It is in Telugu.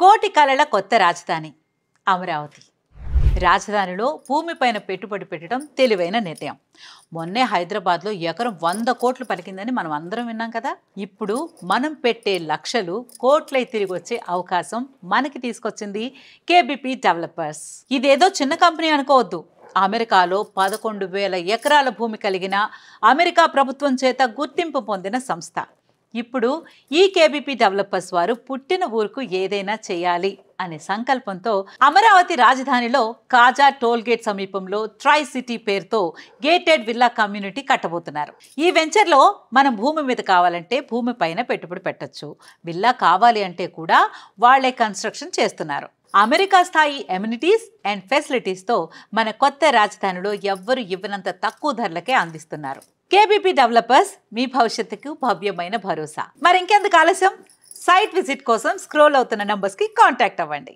కోటి కలల కొత్త రాజధాని అమరావతి. రాజధానిలో భూమిపైన పెట్టుబడి పెట్టడం తెలివైన నిర్ణయం. మొన్నే హైదరాబాద్లో ఎకరం 100 కోట్లు పలికిందని మనం అందరం విన్నాం కదా. ఇప్పుడు మనం పెట్టే లక్షలు కోట్లై తిరిగి వచ్చే అవకాశం మనకి తీసుకొచ్చింది కేబీపీ డెవలపర్స్. ఇదేదో చిన్న కంపెనీ అనుకోవద్దు. అమెరికాలో 11,000 ఎకరాల భూమి కలిగిన అమెరికా ప్రభుత్వం చేత గుర్తింపు పొందిన సంస్థ. ఇప్పుడు ఈ కేబీపీ డెవలపర్స్ వారు పుట్టిన ఊరుకు ఏదైనా చేయాలి అనే సంకల్పంతో అమరావతి రాజధానిలో కాజా టోల్ గేట్ సమీపంలో ట్రై సిటీ పేరుతో గేటెడ్ విల్లా కమ్యూనిటీ కట్టబోతున్నారు. ఈ వెంచర్లో మనం భూమి మీద కావాలంటే భూమి పైన పెట్టుబడి పెట్టొచ్చు, విల్లా కావాలి అంటే కూడా వాళ్లే కన్స్ట్రక్షన్ చేస్తున్నారు. అమెరికా స్థాయి ఎమ్యూనిటీస్ అండ్ ఫెసిలిటీస్తో మన కొత్త రాజధానిలో ఎవ్వరు ఇవ్వనంత తక్కువ ధరలకే అందిస్తున్నారు. కేబీపీ డెవలపర్స్ మీ భవిష్యత్తుకు భవ్యమైన భరోసా. మరి ఇంకెందుకు ఆలస్యం? సైట్ విజిట్ కోసం స్క్రోల్ అవుతున్న నంబర్స్కి కాంటాక్ట్ అవ్వండి.